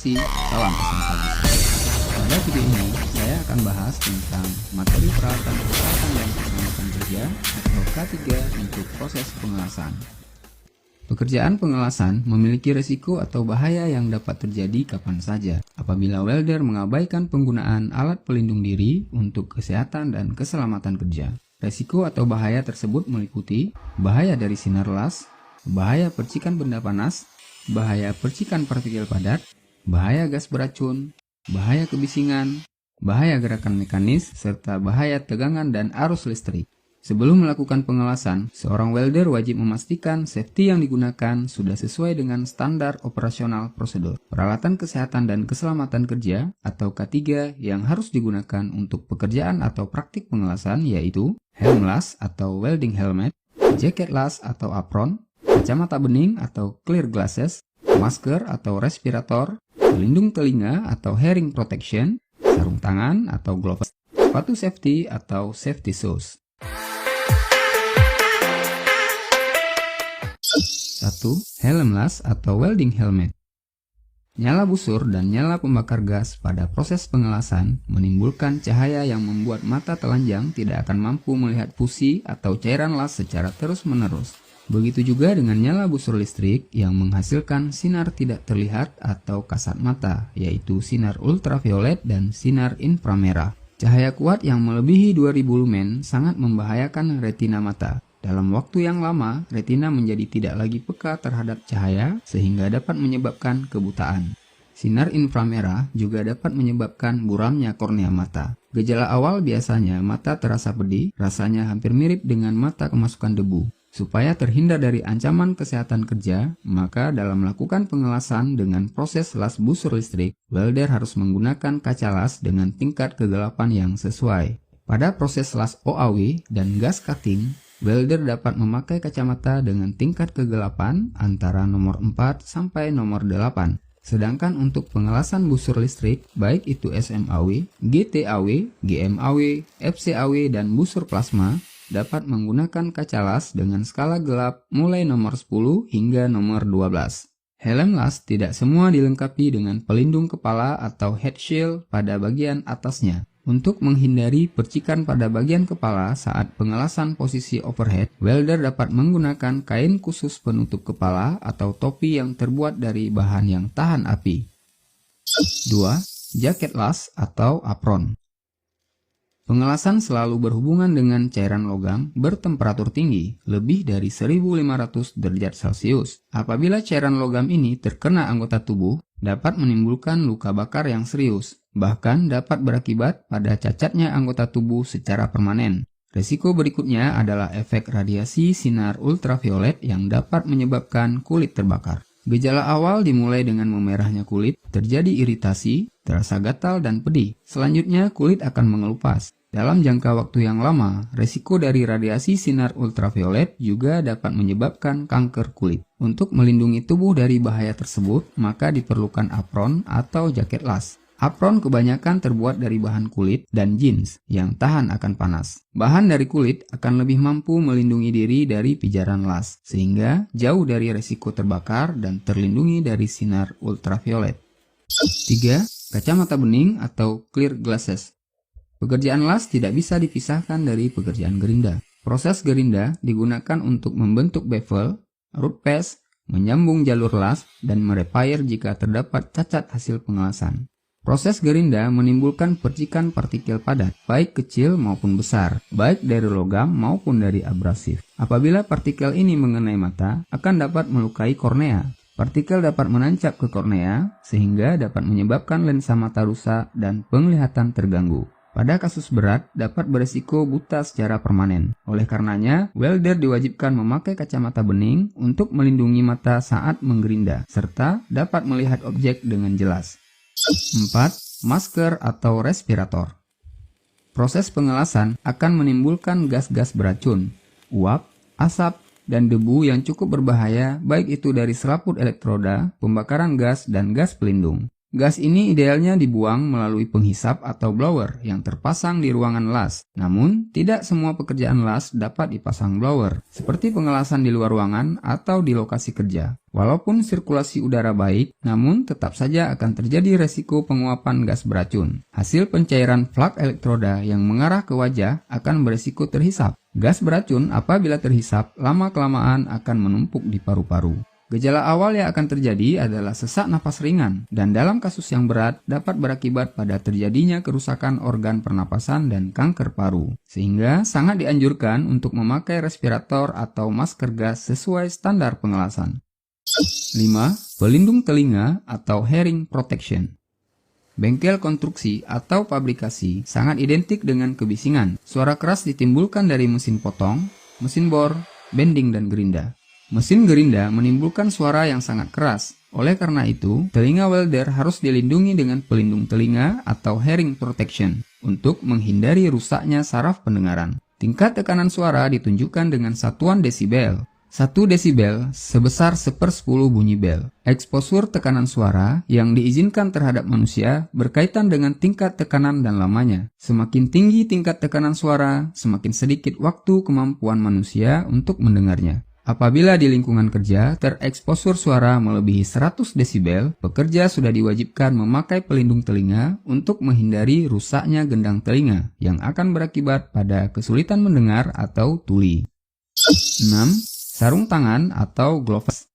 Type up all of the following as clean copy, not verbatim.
kasih, salam SMK Bisnis. Pada video ini, saya akan bahas tentang materi peralatan kesehatan dan keselamatan kerja atau K3 untuk proses pengelasan. Pekerjaan pengelasan memiliki risiko atau bahaya yang dapat terjadi kapan saja apabila welder mengabaikan penggunaan alat pelindung diri untuk kesehatan dan keselamatan kerja. Risiko atau bahaya tersebut meliputi bahaya dari sinar las, bahaya percikan benda panas, bahaya percikan partikel padat, bahaya gas beracun, bahaya kebisingan, bahaya gerakan mekanis, serta bahaya tegangan dan arus listrik. Sebelum melakukan pengelasan, seorang welder wajib memastikan safety yang digunakan sudah sesuai dengan standar operasional prosedur. Peralatan kesehatan dan keselamatan kerja atau K3 yang harus digunakan untuk pekerjaan atau praktik pengelasan yaitu helm las atau welding helmet, jaket las atau apron, kacamata bening atau clear glasses, masker atau respirator, pelindung telinga atau hearing protection, sarung tangan atau gloves, sepatu safety atau safety shoes. 1. Helm las atau welding helmet. Nyala busur dan nyala pembakar gas pada proses pengelasan menimbulkan cahaya yang membuat mata telanjang tidak akan mampu melihat fusi atau cairan las secara terus-menerus. Begitu juga dengan nyala busur listrik yang menghasilkan sinar tidak terlihat atau kasat mata, yaitu sinar ultraviolet dan sinar inframerah. Cahaya kuat yang melebihi 2000 lumen sangat membahayakan retina mata. Dalam waktu yang lama, retina menjadi tidak lagi peka terhadap cahaya sehingga dapat menyebabkan kebutaan. Sinar inframerah juga dapat menyebabkan buramnya kornea mata. Gejala awal biasanya mata terasa pedih, rasanya hampir mirip dengan mata kemasukan debu. Supaya terhindar dari ancaman kesehatan kerja, maka dalam melakukan pengelasan dengan proses las busur listrik, welder harus menggunakan kaca las dengan tingkat kegelapan yang sesuai. Pada proses las OAW dan gas cutting, welder dapat memakai kacamata dengan tingkat kegelapan antara nomor 4 sampai nomor 8. Sedangkan untuk pengelasan busur listrik, baik itu SMAW, GTAW, GMAW, FCAW, dan busur plasma, dapat menggunakan kaca las dengan skala gelap mulai nomor 10 hingga nomor 12. Helm las tidak semua dilengkapi dengan pelindung kepala atau head shield pada bagian atasnya. Untuk menghindari percikan pada bagian kepala saat pengelasan posisi overhead, welder dapat menggunakan kain khusus penutup kepala atau topi yang terbuat dari bahan yang tahan api. 2. Jaket las atau apron. Pengelasan selalu berhubungan dengan cairan logam bertemperatur tinggi, lebih dari 1500 derajat Celcius. Apabila cairan logam ini terkena anggota tubuh, dapat menimbulkan luka bakar yang serius, bahkan dapat berakibat pada cacatnya anggota tubuh secara permanen. Risiko berikutnya adalah efek radiasi sinar ultraviolet yang dapat menyebabkan kulit terbakar. Gejala awal dimulai dengan memerahnya kulit, terjadi iritasi, terasa gatal dan pedih. Selanjutnya kulit akan mengelupas. Dalam jangka waktu yang lama, risiko dari radiasi sinar ultraviolet juga dapat menyebabkan kanker kulit. Untuk melindungi tubuh dari bahaya tersebut, maka diperlukan apron atau jaket las. Apron kebanyakan terbuat dari bahan kulit dan jeans yang tahan akan panas. Bahan dari kulit akan lebih mampu melindungi diri dari pijaran las, sehingga jauh dari risiko terbakar dan terlindungi dari sinar ultraviolet. 3. Kacamata bening atau clear glasses. Pekerjaan las tidak bisa dipisahkan dari pekerjaan gerinda. Proses gerinda digunakan untuk membentuk bevel, root paste, menyambung jalur las, dan merepair jika terdapat cacat hasil pengelasan. Proses gerinda menimbulkan percikan partikel padat, baik kecil maupun besar, baik dari logam maupun dari abrasif. Apabila partikel ini mengenai mata, akan dapat melukai kornea. Partikel dapat menancap ke kornea, sehingga dapat menyebabkan lensa mata rusak dan penglihatan terganggu. Pada kasus berat, dapat beresiko buta secara permanen. Oleh karenanya, welder diwajibkan memakai kacamata bening untuk melindungi mata saat menggerinda, serta dapat melihat objek dengan jelas. 4. Masker atau respirator. Proses pengelasan akan menimbulkan gas-gas beracun, uap, asap, dan debu yang cukup berbahaya baik itu dari selaput elektroda, pembakaran gas, dan gas pelindung. Gas ini idealnya dibuang melalui penghisap atau blower yang terpasang di ruangan las. Namun, tidak semua pekerjaan las dapat dipasang blower, seperti pengelasan di luar ruangan atau di lokasi kerja. Walaupun sirkulasi udara baik, namun tetap saja akan terjadi resiko penguapan gas beracun. Hasil pencairan flak elektroda yang mengarah ke wajah akan beresiko terhisap. Gas beracun apabila terhisap, lama-kelamaan akan menumpuk di paru-paru. Gejala awal yang akan terjadi adalah sesak napas ringan, dan dalam kasus yang berat dapat berakibat pada terjadinya kerusakan organ pernapasan dan kanker paru. Sehingga sangat dianjurkan untuk memakai respirator atau masker gas sesuai standar pengelasan. 5. Pelindung telinga atau hearing protection. Bengkel konstruksi atau pabrikasi sangat identik dengan kebisingan. Suara keras ditimbulkan dari mesin potong, mesin bor, bending, dan gerinda. Mesin gerinda menimbulkan suara yang sangat keras. Oleh karena itu, telinga welder harus dilindungi dengan pelindung telinga atau hearing protection untuk menghindari rusaknya saraf pendengaran. Tingkat tekanan suara ditunjukkan dengan satuan desibel. 1 desibel sebesar 1/10 bunyi bel. Eksposur tekanan suara yang diizinkan terhadap manusia berkaitan dengan tingkat tekanan dan lamanya. Semakin tinggi tingkat tekanan suara, semakin sedikit waktu kemampuan manusia untuk mendengarnya. Apabila di lingkungan kerja tereksposur suara melebihi 100 desibel, pekerja sudah diwajibkan memakai pelindung telinga untuk menghindari rusaknya gendang telinga yang akan berakibat pada kesulitan mendengar atau tuli. 6. Sarung tangan atau gloves.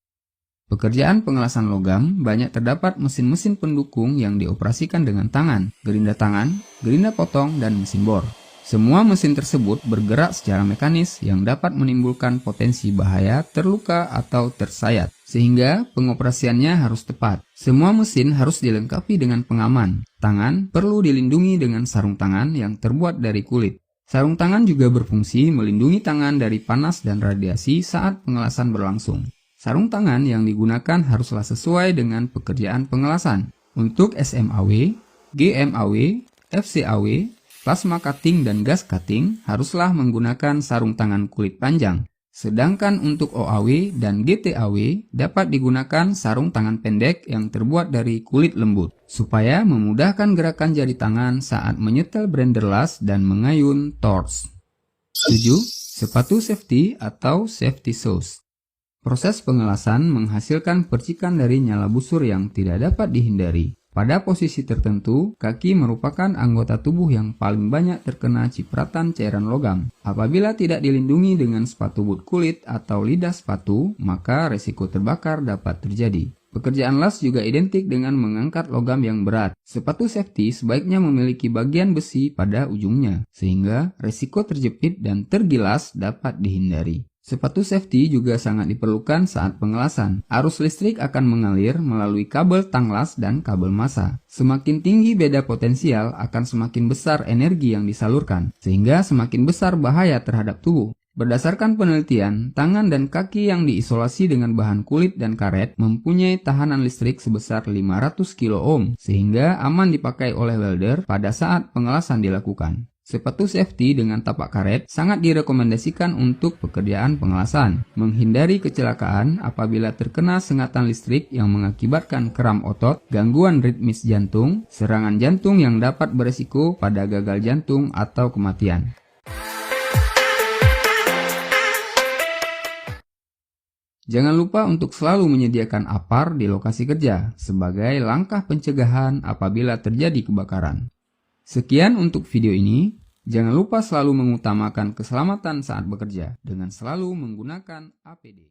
Pekerjaan pengelasan logam banyak terdapat mesin-mesin pendukung yang dioperasikan dengan tangan, gerinda potong, dan mesin bor. Semua mesin tersebut bergerak secara mekanis yang dapat menimbulkan potensi bahaya terluka atau tersayat, sehingga pengoperasiannya harus tepat. Semua mesin harus dilengkapi dengan pengaman. Tangan perlu dilindungi dengan sarung tangan yang terbuat dari kulit. Sarung tangan juga berfungsi melindungi tangan dari panas dan radiasi saat pengelasan berlangsung. Sarung tangan yang digunakan haruslah sesuai dengan pekerjaan pengelasan. Untuk SMAW, GMAW, FCAW, plasma cutting, dan gas cutting haruslah menggunakan sarung tangan kulit panjang. Sedangkan untuk OAW dan GTAW dapat digunakan sarung tangan pendek yang terbuat dari kulit lembut, supaya memudahkan gerakan jari tangan saat menyetel blender las dan mengayun torch. 7. Sepatu safety atau safety shoes. Proses pengelasan menghasilkan percikan dari nyala busur yang tidak dapat dihindari. Pada posisi tertentu, kaki merupakan anggota tubuh yang paling banyak terkena cipratan cairan logam. Apabila tidak dilindungi dengan sepatu boot kulit atau lidah sepatu, maka resiko terbakar dapat terjadi. Pekerjaan las juga identik dengan mengangkat logam yang berat. Sepatu safety sebaiknya memiliki bagian besi pada ujungnya, sehingga resiko terjepit dan tergilas dapat dihindari. Sepatu safety juga sangat diperlukan saat pengelasan. Arus listrik akan mengalir melalui kabel tang las dan kabel massa. Semakin tinggi beda potensial akan semakin besar energi yang disalurkan, sehingga semakin besar bahaya terhadap tubuh. Berdasarkan penelitian, tangan dan kaki yang diisolasi dengan bahan kulit dan karet mempunyai tahanan listrik sebesar 500 kilo ohm, sehingga aman dipakai oleh welder pada saat pengelasan dilakukan. Sepatu safety dengan tapak karet sangat direkomendasikan untuk pekerjaan pengelasan. Menghindari kecelakaan apabila terkena sengatan listrik yang mengakibatkan kram otot, gangguan ritmis jantung, serangan jantung yang dapat beresiko pada gagal jantung atau kematian. Jangan lupa untuk selalu menyediakan APAR di lokasi kerja sebagai langkah pencegahan apabila terjadi kebakaran. Sekian untuk video ini. Jangan lupa selalu mengutamakan keselamatan saat bekerja dengan selalu menggunakan APD.